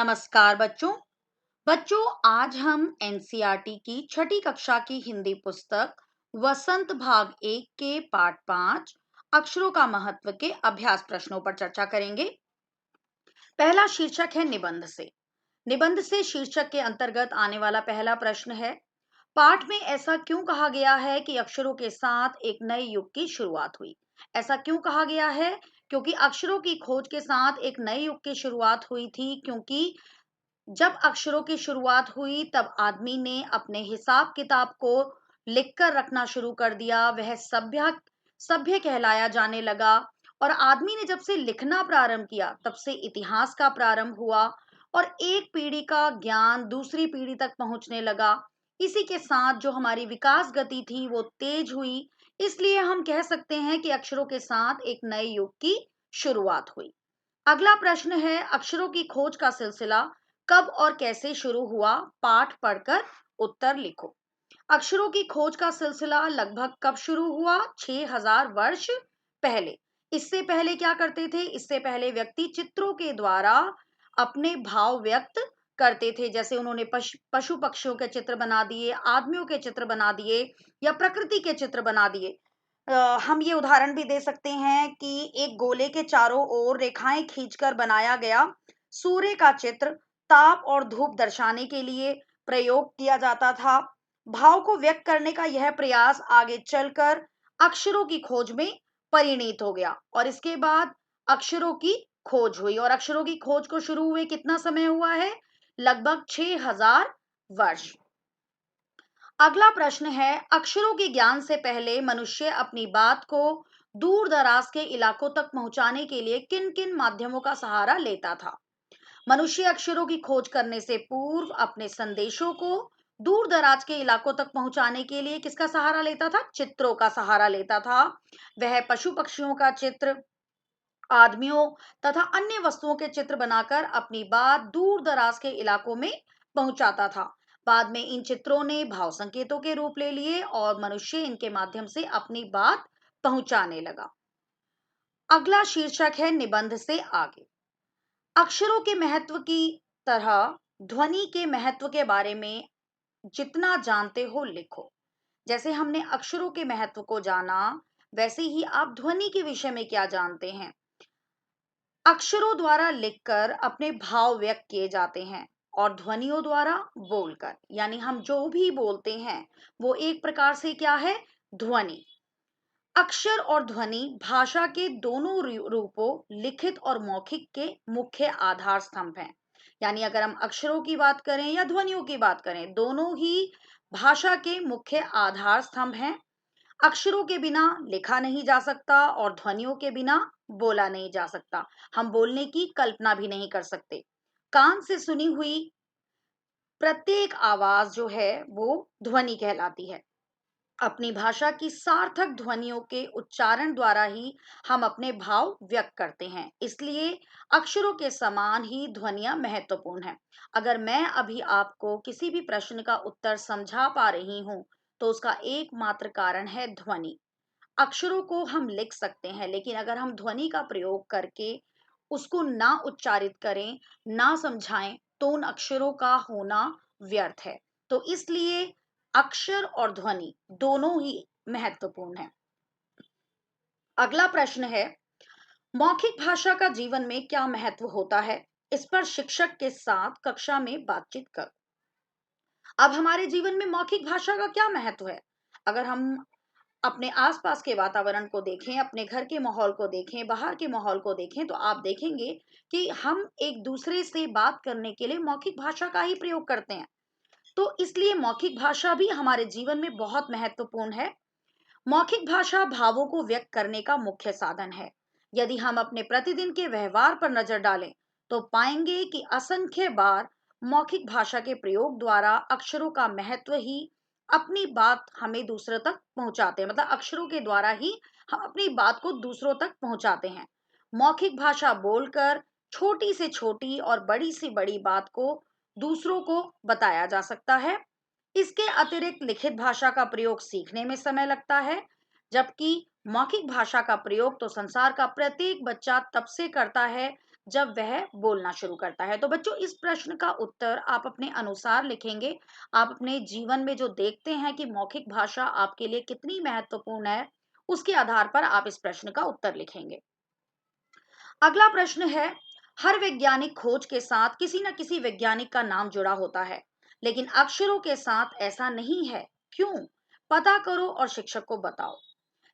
नमस्कार बच्चों। बच्चों, आज हम एनसीईआरटी की छठी कक्षा की हिंदी पुस्तक वसंत भाग 1 के पाठ 5 अक्षरों का महत्व के अभ्यास प्रश्नों पर चर्चा करेंगे। पहला शीर्षक है निबंध से। निबंध से शीर्षक के अंतर्गत आने वाला पहला प्रश्न है, पाठ में ऐसा क्यों कहा गया है कि अक्षरों के साथ एक नए युग की शुरुआत हुई। ऐसा क्यों कहा गया है? क्योंकि अक्षरों की खोज के साथ एक नए युग की शुरुआत हुई थी। क्योंकि जब अक्षरों की शुरुआत हुई तब आदमी ने अपने हिसाब किताब को लिख कर रखना शुरू कर दिया। वह सभ्य सभ्य कहलाया जाने लगा। और आदमी ने जब से लिखना प्रारंभ किया तब से इतिहास का प्रारंभ हुआ और एक पीढ़ी का ज्ञान दूसरी पीढ़ी तक पहुंचने लगा। इसी के साथ जो हमारी विकास गति थी वो तेज हुई। इसलिए हम कह सकते हैं कि अक्षरों के साथ एक नए युग की शुरुआत हुई। अगला प्रश्न है, अक्षरों की खोज का सिलसिला कब और कैसे शुरू हुआ? पाठ पढ़कर उत्तर लिखो। अक्षरों की खोज का सिलसिला लगभग कब शुरू हुआ? 6000 वर्ष पहले। इससे पहले क्या करते थे? इससे पहले व्यक्ति चित्रों के द्वारा अपने भाव व्यक्त करते थे। जैसे उन्होंने पशु पक्षियों के चित्र बना दिए, आदमियों के चित्र बना दिए या प्रकृति के चित्र बना दिए। हम ये उदाहरण भी दे सकते हैं कि एक गोले के चारों ओर रेखाएं खींचकर बनाया गया सूर्य का चित्र ताप और धूप दर्शाने के लिए प्रयोग किया जाता था। भाव को व्यक्त करने का यह प्रयास आगे चलकर अक्षरों की खोज में परिणित हो गया और इसके बाद अक्षरों की खोज हुई। और अक्षरों की खोज को शुरू हुए कितना समय हुआ है? लगभग 6000 वर्ष। अगला प्रश्न है, अक्षरों के ज्ञान से पहले मनुष्य अपनी बात को दूर दराज के इलाकों तक पहुंचाने के लिए किन किन माध्यमों का सहारा लेता था? मनुष्य अक्षरों की खोज करने से पूर्व अपने संदेशों को दूर दराज के इलाकों तक पहुंचाने के लिए किसका सहारा लेता था? चित्रों का सहारा लेता था। वह पशु पक्षियों का चित्र, आदमियों तथा अन्य वस्तुओं के चित्र बनाकर अपनी बात दूर दराज के इलाकों में पहुंचाता था। बाद में इन चित्रों ने भाव संकेतों के रूप ले लिए और मनुष्य इनके माध्यम से अपनी बात पहुंचाने लगा। अगला शीर्षक है निबंध से आगे। अक्षरों के महत्व की तरह ध्वनि के महत्व के बारे में जितना जानते हो लिखो। जैसे हमने अक्षरों के महत्व को जाना, वैसे ही आप ध्वनि के विषय में क्या जानते हैं? अक्षरों द्वारा लिखकर अपने भाव व्यक्त किए जाते हैं और ध्वनियों द्वारा बोलकर, यानी हम जो भी बोलते हैं वो एक प्रकार से क्या है? ध्वनि। अक्षर और ध्वनि भाषा के दोनों रूपों लिखित और मौखिक के मुख्य आधार स्तंभ हैं। यानी अगर हम अक्षरों की बात करें या ध्वनियों की बात करें, दोनों ही भाषा के मुख्य आधार स्तंभ हैं। अक्षरों के बिना लिखा नहीं जा सकता और ध्वनियों के बिना बोला नहीं जा सकता। हम बोलने की कल्पना भी नहीं कर सकते। कान से सुनी हुई प्रत्येक आवाज जो है वो ध्वनि कहलाती है। अपनी भाषा की सार्थक ध्वनियों के उच्चारण द्वारा ही हम अपने भाव व्यक्त करते हैं। इसलिए अक्षरों के समान ही ध्वनियां महत्वपूर्ण हैं। अगर मैं अभी आपको किसी भी प्रश्न का उत्तर समझा पा रही हूं तो उसका एकमात्र कारण है ध्वनि। अक्षरों को हम लिख सकते हैं, लेकिन अगर हम ध्वनि का प्रयोग करके उसको ना उच्चारित करें, ना समझाएं, तो उन अक्षरों का होना व्यर्थ है। तो इसलिए अक्षर और ध्वनि दोनों ही महत्वपूर्ण है। अगला प्रश्न है, मौखिक भाषा का जीवन में क्या महत्व होता है? इस पर शिक्षक के साथ कक्षा में बातचीत करो। अब हमारे जीवन में मौखिक भाषा का क्या महत्व है? अगर हम अपने आसपास के वातावरण को देखें, अपने घर के माहौल को देखें, बाहर के माहौल को देखें, तो आप देखेंगे कि हम एक दूसरे से बात करने के लिए मौखिक भाषा का ही प्रयोग करते हैं। तो इसलिए मौखिक भाषा भी हमारे जीवन में बहुत महत्वपूर्ण है। मौखिक भाषा भावों को व्यक्त करने का मुख्य साधन है। यदि हम अपने प्रतिदिन के व्यवहार पर नजर डालें तो पाएंगे कि असंख्य बार मौखिक भाषा के प्रयोग द्वारा अक्षरों का महत्व ही अपनी बात हमें दूसरों तक पहुंचाते हैं। मतलब अक्षरों के द्वारा ही हम अपनी बात को दूसरों तक पहुंचाते हैं। मौखिक भाषा बोलकर छोटी से छोटी और बड़ी से बड़ी बात को दूसरों को बताया जा सकता है। इसके अतिरिक्त लिखित भाषा का प्रयोग सीखने में समय लगता है, जबकि मौखिक भाषा का प्रयोग तो संसार का प्रत्येक बच्चा तब से करता है जब वह बोलना शुरू करता है। तो बच्चों, इस प्रश्न का उत्तर आप अपने अनुसार लिखेंगे। आप अपने जीवन में जो देखते हैं कि मौखिक भाषा आपके लिए कितनी महत्वपूर्ण है, उसके आधार पर आप इस प्रश्न का उत्तर लिखेंगे। अगला प्रश्न है, हर वैज्ञानिक खोज के साथ किसी न किसी वैज्ञानिक का नाम जुड़ा होता है, लेकिन अक्षरों के साथ ऐसा नहीं है। क्यों? पता करो और शिक्षक को बताओ।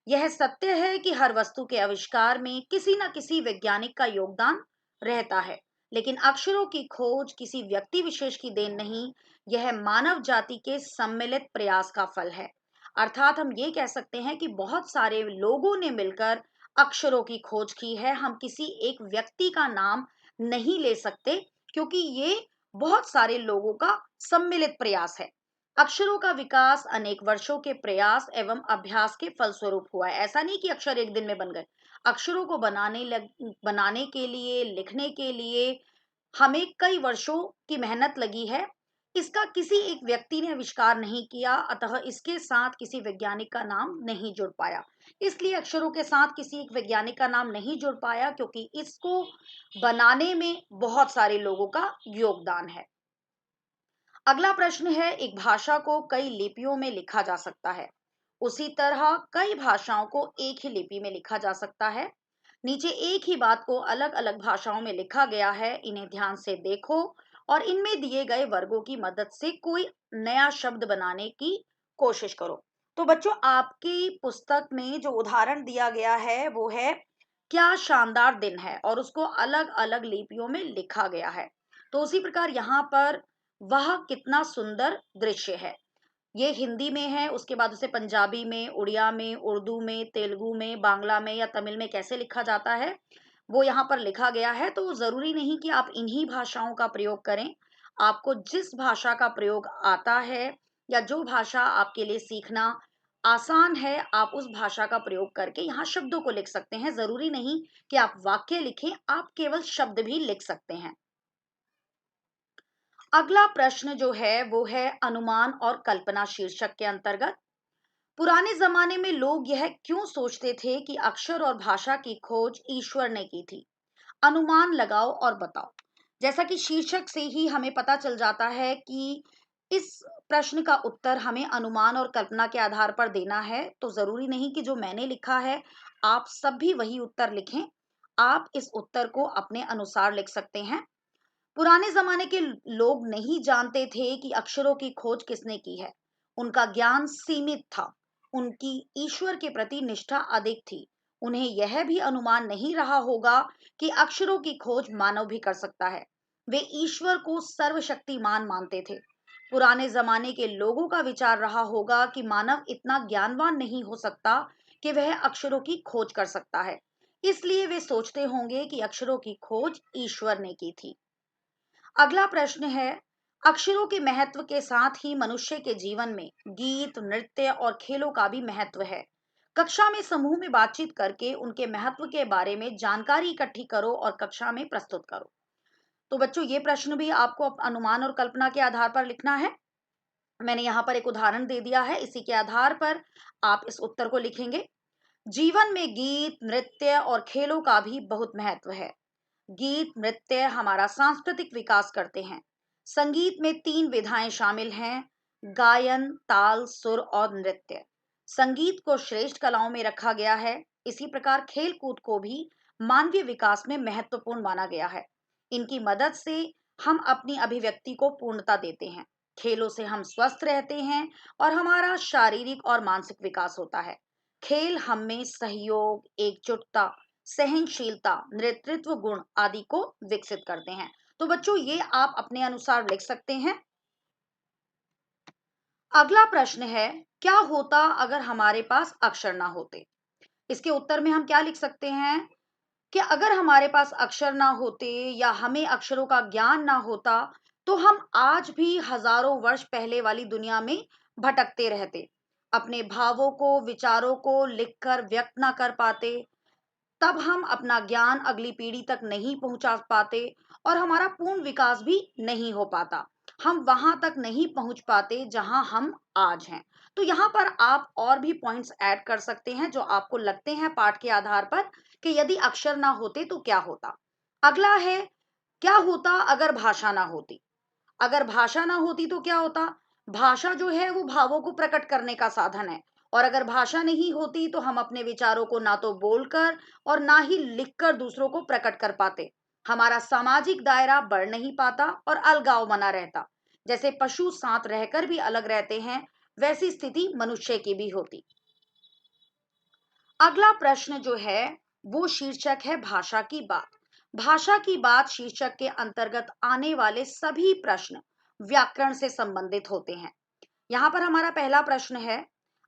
यह सत्य है कि हर वस्तु के आविष्कार में किसी न किसी वैज्ञानिक का योगदान रहता है, लेकिन अक्षरों की खोज किसी व्यक्ति विशेष की देन नहीं, यह मानव जाति के सम्मिलित प्रयास का फल है। अर्थात हम ये कह सकते हैं कि बहुत सारे लोगों ने मिलकर अक्षरों की खोज की है। हम किसी एक व्यक्ति का नाम नहीं ले सकते, क्योंकि ये बहुत सारे लोगों का सम्मिलित प्रयास है। अक्षरों का विकास अनेक वर्षों के प्रयास एवं अभ्यास के फलस्वरूप हुआ है। ऐसा नहीं कि अक्षर एक दिन में बन गए। अक्षरों को बनाने के लिए, लिखने के लिए हमें कई वर्षों की मेहनत लगी है। इसका किसी एक व्यक्ति ने आविष्कार नहीं किया, अतः इसके साथ किसी वैज्ञानिक का नाम नहीं जुड़ पाया। इसलिए अक्षरों के साथ किसी एक वैज्ञानिक का नाम नहीं जुड़ पाया, क्योंकि इसको बनाने में बहुत सारे लोगों का योगदान है। अगला प्रश्न है, एक भाषा को कई लिपियों में लिखा जा सकता है, उसी तरह कई भाषाओं को एक ही लिपि में लिखा जा सकता है। नीचे एक ही बात को अलग अलग भाषाओं में लिखा गया है, इन्हें ध्यान से देखो और इनमें दिए गए वर्गों की मदद से कोई नया शब्द बनाने की कोशिश करो। तो बच्चों, आपकी पुस्तक में जो उदाहरण दिया गया है वो है, क्या शानदार दिन है, और उसको अलग अलग लिपियों में लिखा गया है। तो उसी प्रकार यहाँ पर, वह कितना सुंदर दृश्य है, ये हिंदी में है। उसके बाद उसे पंजाबी में, उड़िया में, उर्दू में, तेलुगु में, बांग्ला में या तमिल में कैसे लिखा जाता है, वो यहाँ पर लिखा गया है। तो जरूरी नहीं कि आप इन्हीं भाषाओं का प्रयोग करें। आपको जिस भाषा का प्रयोग आता है या जो भाषा आपके लिए सीखना आसान है, आप उस भाषा का प्रयोग करके यहाँ शब्दों को लिख सकते हैं। जरूरी नहीं कि आप वाक्य लिखें, आप केवल शब्द भी लिख सकते हैं। अगला प्रश्न जो है वो है अनुमान और कल्पना शीर्षक के अंतर्गत। पुराने जमाने में लोग यह क्यों सोचते थे कि अक्षर और भाषा की खोज ईश्वर ने की थी? अनुमान लगाओ और बताओ। जैसा कि शीर्षक से ही हमें पता चल जाता है कि इस प्रश्न का उत्तर हमें अनुमान और कल्पना के आधार पर देना है। तो जरूरी नहीं कि जो मैंने लिखा है आप सब भी वही उत्तर लिखें। आप इस उत्तर को अपने अनुसार लिख सकते हैं। पुराने जमाने के लोग नहीं जानते थे कि अक्षरों की खोज किसने की है। उनका ज्ञान सीमित था। उनकी ईश्वर के प्रति निष्ठा अधिक थी। उन्हें यह भी अनुमान नहीं रहा होगा कि अक्षरों की खोज मानव भी कर सकता है। वे ईश्वर को सर्वशक्तिमान मानते थे। पुराने जमाने के लोगों का विचार रहा होगा कि मानव इतना ज्ञानवान नहीं हो सकता कि वह अक्षरों की खोज कर सकता है। इसलिए वे सोचते होंगे कि अक्षरों की खोज ईश्वर ने की थी। अगला प्रश्न है, अक्षरों के महत्व के साथ ही मनुष्य के जीवन में गीत, नृत्य और खेलों का भी महत्व है। कक्षा में समूह में बातचीत करके उनके महत्व के बारे में जानकारी इकट्ठी करो और कक्षा में प्रस्तुत करो। तो बच्चों, ये प्रश्न भी आपको अनुमान और कल्पना के आधार पर लिखना है। मैंने यहाँ पर एक उदाहरण दे दिया है, इसी के आधार पर आप इस उत्तर को लिखेंगे। जीवन में गीत, नृत्य और खेलों का भी बहुत महत्व है। गीत, नृत्य हमारा सांस्कृतिक विकास करते हैं। संगीत में तीन विधाएं शामिल हैं, गायन, ताल, सुर और नृत्य। संगीत को श्रेष्ठ कलाओं में रखा गया है। इसी प्रकार खेल कूद को भी मानवीय विकास में महत्वपूर्ण माना गया है। इनकी मदद से हम अपनी अभिव्यक्ति को पूर्णता देते हैं। खेलों से हम स्वस्थ रहते हैं और हमारा शारीरिक और मानसिक विकास होता है। खेल हमें सहयोग, एकजुटता, सहनशीलता, नेतृत्व गुण आदि को विकसित करते हैं। तो बच्चों, ये आप अपने अनुसार लिख सकते हैं। अगला प्रश्न है, क्या होता अगर हमारे पास अक्षर ना होते? इसके उत्तर में हम क्या लिख सकते हैं कि अगर हमारे पास अक्षर ना होते या हमें अक्षरों का ज्ञान ना होता, तो हम आज भी हजारों वर्ष पहले वाली दुनिया में भटकते रहते। अपने भावों को, विचारों को लिखकर व्यक्त ना कर पाते। तब हम अपना ज्ञान अगली पीढ़ी तक नहीं पहुंचा पाते और हमारा पूर्ण विकास भी नहीं हो पाता। हम वहां तक नहीं पहुंच पाते जहां हम आज हैं। तो यहाँ पर आप और भी पॉइंट्स ऐड कर सकते हैं जो आपको लगते हैं पाठ के आधार पर कि यदि अक्षर ना होते तो क्या होता। अगला है, क्या होता अगर भाषा ना होती? अगर भाषा ना होती तो क्या होता? भाषा जो है वो भावों को प्रकट करने का साधन है, और अगर भाषा नहीं होती तो हम अपने विचारों को ना तो बोलकर और ना ही लिखकर दूसरों को प्रकट कर पाते। हमारा सामाजिक दायरा बढ़ नहीं पाता और अलगाव बना रहता। जैसे पशु साथ रहकर भी अलग रहते हैं, वैसी स्थिति मनुष्य की भी होती। अगला प्रश्न जो है वो शीर्षक है भाषा की बात। भाषा की बात शीर्षक के अंतर्गत आने वाले सभी प्रश्न व्याकरण से संबंधित होते हैं। यहाँ पर हमारा पहला प्रश्न है,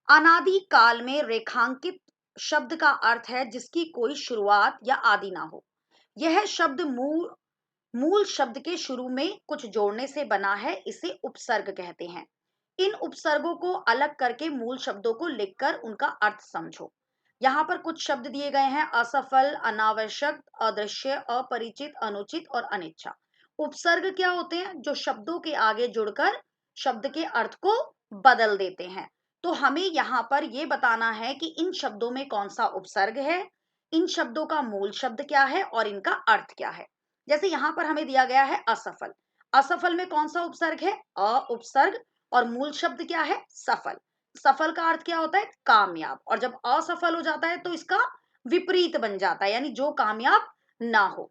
अनादि काल में रेखांकित शब्द का अर्थ है जिसकी कोई शुरुआत या आदि ना हो। यह शब्द मूल मूल शब्द के शुरू में कुछ जोड़ने से बना है, इसे उपसर्ग कहते हैं। इन उपसर्गों को अलग करके मूल शब्दों को लिखकर उनका अर्थ समझो। यहाँ पर कुछ शब्द दिए गए हैं, असफल, अनावश्यक, अदृश्य, अपरिचित, अनुचित और अनिच्छा। उपसर्ग क्या होते हैं? जो शब्दों के आगे जुड़कर शब्द के अर्थ को बदल देते हैं। तो हमें यहाँ पर यह बताना है कि इन शब्दों में कौन सा उपसर्ग है, इन शब्दों का मूल शब्द क्या है और इनका अर्थ क्या है। जैसे यहाँ पर हमें दिया गया है असफल। असफल में कौन सा उपसर्ग है? अ उपसर्ग, और मूल शब्द क्या है? सफल। सफल का अर्थ क्या होता है? कामयाब। और जब असफल हो जाता है तो इसका विपरीत बन जाता है, यानी जो कामयाब ना हो।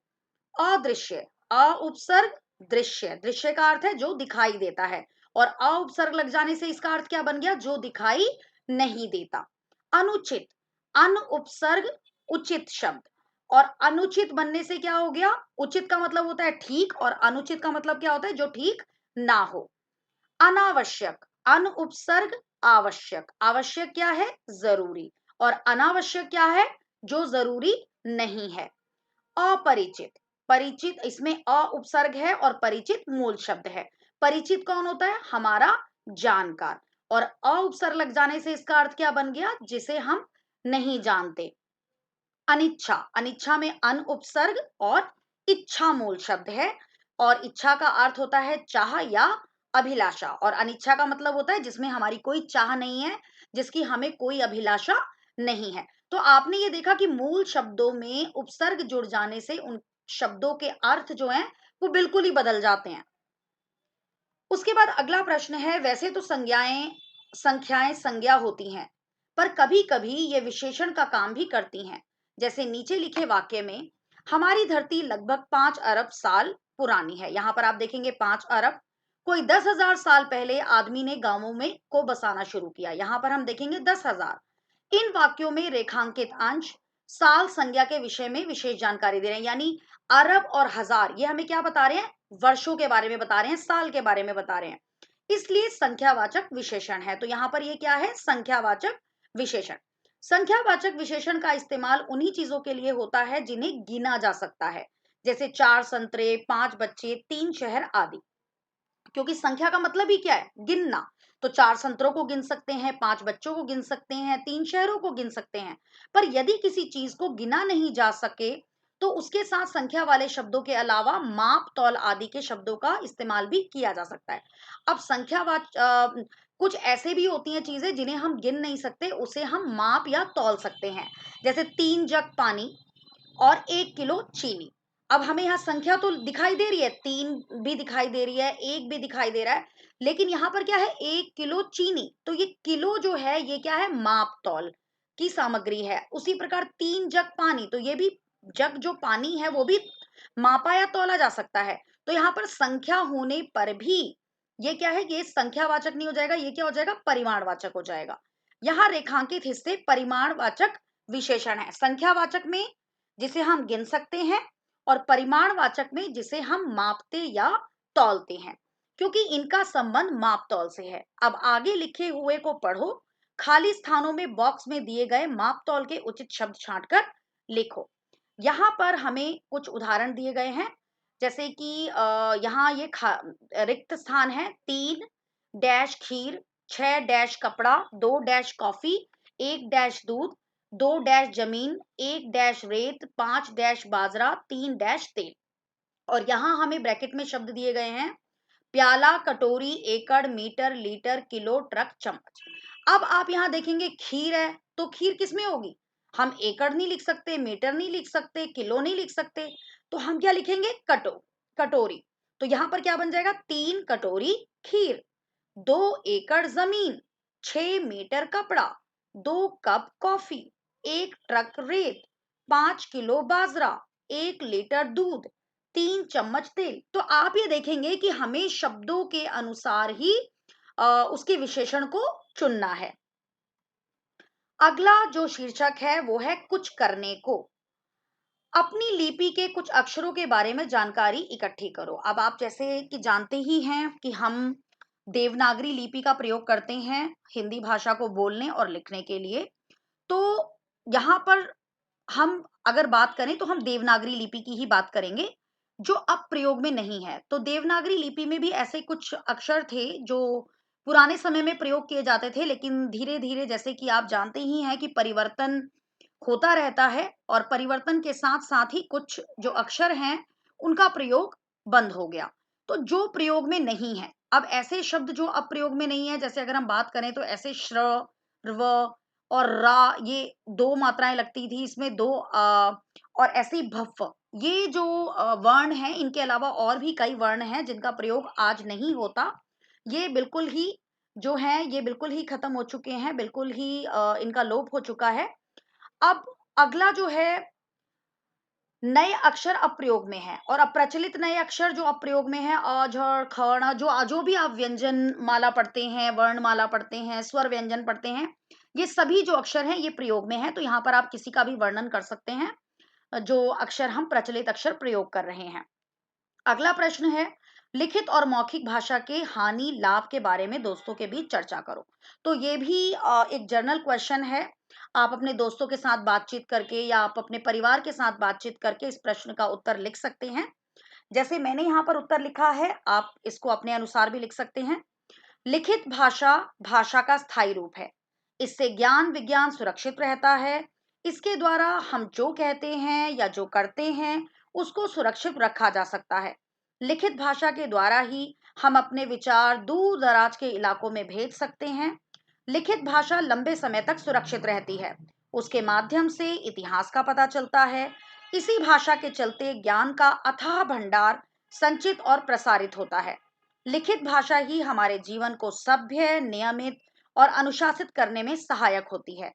अदृश्य, अ उपसर्ग, दृश्य, दृश्य का अर्थ है जो दिखाई देता है, और अ उपसर्ग लग जाने से इसका अर्थ क्या बन गया? जो दिखाई नहीं देता। अनुचित, अन उपसर्ग, उचित शब्द, और अनुचित बनने से क्या हो गया? उचित का मतलब होता है ठीक, और अनुचित का मतलब क्या होता है? जो ठीक ना हो। अनावश्यक, अन उपसर्ग, आवश्यक, आवश्यक क्या है? जरूरी, और अनावश्यक क्या है? जो जरूरी नहीं है। अपरिचित, परिचित इसमें अ उपसर्ग है और परिचित मूल शब्द है। परिचित कौन होता है? हमारा जानकार, और अ उपसर्ग लग जाने से इसका अर्थ क्या बन गया? जिसे हम नहीं जानते। अनिच्छा, अनिच्छा में अन उपसर्ग और इच्छा मूल शब्द है, और इच्छा का अर्थ होता है चाह या अभिलाषा, और अनिच्छा का मतलब होता है जिसमें हमारी कोई चाह नहीं है, जिसकी हमें कोई अभिलाषा नहीं है। तो आपने ये देखा कि मूल शब्दों में उपसर्ग जुड़ जाने से उन शब्दों के अर्थ जो हैं वो बिल्कुल ही बदल जाते हैं। उसके बाद अगला प्रश्न है, वैसे तो संख्याएं संज्ञा होती हैं, पर कभी कभी ये विशेषण का काम भी करती हैं। जैसे नीचे लिखे वाक्य में, हमारी धरती लगभग 5 अरब साल पुरानी है। यहाँ पर आप देखेंगे 5 अरब, कोई 10,000 साल पहले आदमी ने गांवों में को बसाना शुरू किया। यहाँ पर हम देखेंगे 10,000। इन वाक्यों में रेखांकित अंश साल संज्ञा के विषय में विशेष जानकारी दे रहे हैं, यानी अरब और हजार ये हमें क्या बता रहे हैं? वर्षों के बारे में बता रहे हैं, साल के बारे में बता रहे हैं, इसलिए संख्यावाचक विशेषण है। तो यहाँ पर ये क्या है? संख्यावाचक विशेषण। संख्यावाचक विशेषण का इस्तेमाल उन्हीं चीजों के लिए होता है जिन्हें गिना जा सकता है, जैसे 4 संतरे, 5 बच्चे, 3 शहर आदि। क्योंकि संख्या का मतलब ही क्या है? गिनना। तो 4 संतरों को गिन सकते हैं, 5 बच्चों को गिन सकते हैं, 3 शहरों को गिन सकते हैं। पर यदि किसी चीज को गिना नहीं जा सके तो उसके साथ संख्या वाले शब्दों के अलावा माप, तौल आदि के शब्दों का इस्तेमाल भी किया जा सकता है। अब कुछ ऐसे भी होती हैं चीजें जिन्हें हम गिन नहीं सकते, उसे हम माप या तौल सकते हैं। जैसे 3 जग पानी और 1 किलो चीनी। अब हमें यहाँ संख्या तो दिखाई दे रही है, 3 भी दिखाई दे रही है, 1 भी दिखाई दे रहा है, लेकिन यहाँ पर क्या है? 1 किलो चीनी। तो ये किलो जो है ये क्या है? माप तौल की सामग्री है। उसी प्रकार 3 जग पानी, तो ये भी जग जो पानी है वो भी मापा या तौला जा सकता है। तो यहाँ पर संख्या होने पर भी ये क्या है? ये संख्यावाचक नहीं हो जाएगा, ये क्या हो जाएगा? परिमाणवाचक हो जाएगा। यहाँ रेखांकित हिस्से परिमाणवाचक विशेषण है। संख्यावाचक में जिसे हम गिन सकते हैं, और परिमाणवाचक में जिसे हम मापते या तौलते हैं, क्योंकि इनका संबंध माप तौल से है। अब आगे लिखे हुए को पढ़ो, खाली स्थानों में बॉक्स में दिए गए माप तौल के उचित शब्द छांटकर लिखो। यहाँ पर हमें कुछ उदाहरण दिए गए हैं, जैसे कि यहाँ ये रिक्त स्थान है। 3 डैश खीर, 6 डैश कपड़ा, 2 डैश कॉफी, 1 डैश दूध, 2 डैश जमीन, 1 डैश रेत, 5 डैश बाजरा, 3 डैश तेल। और यहाँ हमें ब्रैकेट में शब्द दिए गए हैं, प्याला, कटोरी, एकड़, मीटर, लीटर, किलो, ट्रक, चम्मच। अब आप यहाँ देखेंगे खीर है, तो खीर किसमें होगी? हम एकड़ नहीं लिख सकते, मीटर नहीं लिख सकते, किलो नहीं लिख सकते। तो हम क्या लिखेंगे? कटोरी। तो यहां पर क्या बन जाएगा? 3 कटोरी खीर, 2 एकड़ जमीन, 6 मीटर कपड़ा, 2 कप कॉफी, 1 ट्रक रेत, 5 किलो बाजरा, 1 लीटर दूध, 3 चम्मच तेल। तो आप ये देखेंगे कि हमें शब्दों के अनुसार ही उसके विशेषण को चुनना है। अगला जो शीर्षक है वो है कुछ करने को। अपनी लिपि के कुछ अक्षरों के बारे में जानकारी इकट्ठी करो। अब आप जैसे कि जानते ही हैं कि हम देवनागरी लिपि का प्रयोग करते हैं हिंदी भाषा को बोलने और लिखने के लिए। तो यहाँ पर हम अगर बात करें तो हम देवनागरी लिपि की ही बात करेंगे जो अब प्रयोग में नहीं है। तो देवनागरी लिपि में भी ऐसे कुछ अक्षर थे जो पुराने समय में प्रयोग किए जाते थे, लेकिन धीरे धीरे जैसे कि आप जानते ही हैं कि परिवर्तन होता रहता है और परिवर्तन के साथ साथ ही कुछ जो अक्षर हैं उनका प्रयोग बंद हो गया। तो जो प्रयोग में नहीं है, अब ऐसे शब्द जो अब प्रयोग में नहीं है, जैसे अगर हम बात करें तो ऐसे श्र, रव और रा, ये दो मात्राएं लगती थी इसमें, दो और ऐसे ही भफ, ये जो वर्ण हैं, इनके अलावा और भी कई वर्ण हैं जिनका प्रयोग आज नहीं होता। ये बिल्कुल ही जो है ये बिल्कुल ही खत्म हो चुके हैं, बिल्कुल ही इनका लोप हो चुका है। अब अगला जो है नए अक्षर अप्रयोग में है, और अप्रचलित नए अक्षर जो अप्रयोग में है, अ, झ, ख, ण, जो जो भी आप व्यंजन माला पढ़ते हैं, वर्ण माला पढ़ते हैं, स्वर व्यंजन पढ़ते हैं, ये सभी जो अक्षर हैं ये प्रयोग में है। तो यहाँ पर आप किसी का भी वर्णन कर सकते हैं जो अक्षर हम प्रचलित अक्षर प्रयोग कर रहे हैं। अगला प्रश्न है लिखित और मौखिक भाषा के हानि लाभ के बारे में दोस्तों के बीच चर्चा करो। तो ये भी एक जर्नल क्वेश्चन है। आप अपने दोस्तों के साथ बातचीत करके या आप अपने परिवार के साथ बातचीत करके इस प्रश्न का उत्तर लिख सकते हैं। जैसे मैंने यहाँ पर उत्तर लिखा है, आप इसको अपने अनुसार भी लिख सकते हैं। लिखित भाषा भाषा का स्थायी रूप है। इससे ज्ञान विज्ञान सुरक्षित रहता है। इसके द्वारा हम जो कहते हैं या जो करते हैं उसको सुरक्षित रखा जा सकता है। लिखित भाषा के द्वारा ही हम अपने विचार दूर दराज के इलाकों में भेज सकते हैं। लिखित भाषा लंबे समय तक सुरक्षित रहती है। उसके माध्यम से इतिहास का पता चलता है। इसी भाषा के चलते ज्ञान का अथाह भंडार संचित और प्रसारित होता है। लिखित भाषा ही हमारे जीवन को सभ्य, नियमित और अनुशासित करने में सहायक होती है,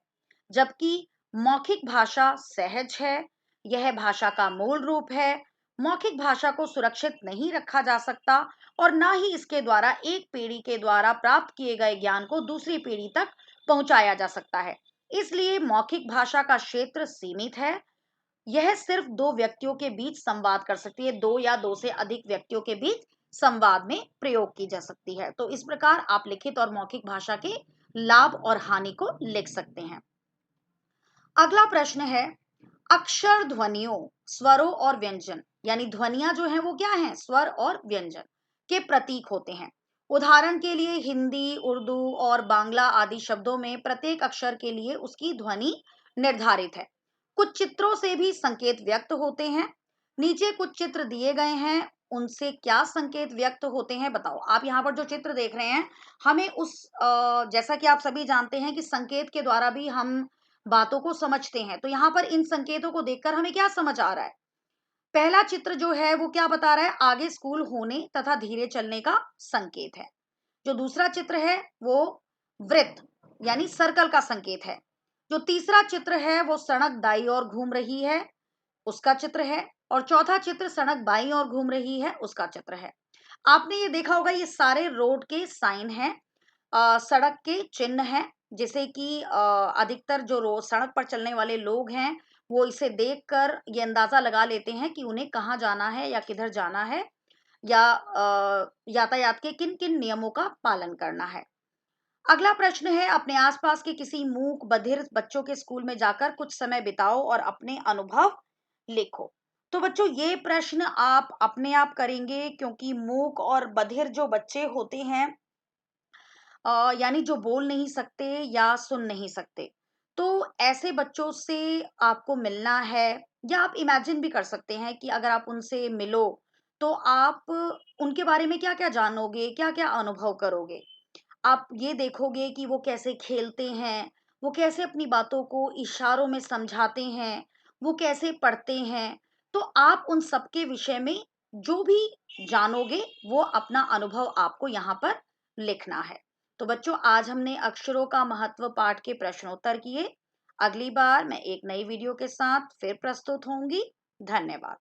जबकि मौखिक भाषा सहज है। यह भाषा का मूल रूप है। मौखिक भाषा को सुरक्षित नहीं रखा जा सकता और ना ही इसके द्वारा एक पीढ़ी के द्वारा प्राप्त किए गए ज्ञान को दूसरी पीढ़ी तक पहुंचाया जा सकता है। इसलिए मौखिक भाषा का क्षेत्र सीमित है। यह सिर्फ दो व्यक्तियों के बीच संवाद कर सकती है, दो या दो से अधिक व्यक्तियों के बीच संवाद में प्रयोग की जा सकती है। तो इस प्रकार आप लिखित और मौखिक भाषा के लाभ और हानि को लिख सकते हैं। अगला प्रश्न है अक्षर ध्वनियों, स्वरों और व्यंजन, यानी ध्वनियां जो हैं वो क्या हैं? स्वर और व्यंजन के प्रतीक होते हैं। उदाहरण के लिए हिंदी, उर्दू और बांग्ला आदि शब्दों में प्रत्येक अक्षर के लिए उसकी ध्वनि निर्धारित है। कुछ चित्रों से भी संकेत व्यक्त होते हैं। नीचे कुछ चित्र दिए गए हैं, उनसे क्या संकेत व्यक्त होते हैं बताओ। आप यहाँ पर जो चित्र देख रहे हैं, हमें उस जैसा कि आप सभी जानते हैं कि संकेत के द्वारा भी हम बातों को समझते हैं। तो यहाँ पर इन संकेतों को देखकर हमें क्या समझ आ रहा है? पहला चित्र जो है वो क्या बता रहा है? आगे स्कूल होने तथा धीरे चलने का संकेत है। जो दूसरा चित्र है वो वृत्त यानी सर्कल का संकेत है। जो तीसरा चित्र है वो सड़क दाईं ओर घूम रही है, उसका चित्र है। और चौथा चित्र सड़क बाईं ओर घूम रही है, उसका चित्र है। आपने ये देखा होगा ये सारे रोड के साइन हैं, सड़क के चिन्ह हैं, जिसे कि अधिकतर जो रोज सड़क पर चलने वाले लोग हैं वो इसे देखकर ये अंदाजा लगा लेते हैं कि उन्हें कहाँ जाना है या किधर जाना है, या यातायात के किन किन नियमों का पालन करना है। अगला प्रश्न है अपने आसपास के किसी मूक बधिर बच्चों के स्कूल में जाकर कुछ समय बिताओ और अपने अनुभव लिखो। तो बच्चों ये प्रश्न आप अपने आप करेंगे, क्योंकि मूक और बधिर जो बच्चे होते हैं, यानी जो बोल नहीं सकते या सुन नहीं सकते, तो ऐसे बच्चों से आपको मिलना है। या आप इमेजिन भी कर सकते हैं कि अगर आप उनसे मिलो तो आप उनके बारे में क्या क्या जानोगे, क्या क्या अनुभव करोगे। आप ये देखोगे कि वो कैसे खेलते हैं, वो कैसे अपनी बातों को इशारों में समझाते हैं, वो कैसे पढ़ते हैं, तो आप उन सब के विषय में जो भी जानोगे वो अपना अनुभव आपको यहाँ पर लिखना है। तो बच्चों, आज हमने अक्षरों का महत्व पाठ के प्रश्नोत्तर किए। अगली बार मैं एक नई वीडियो के साथ फिर प्रस्तुत होंगी। धन्यवाद।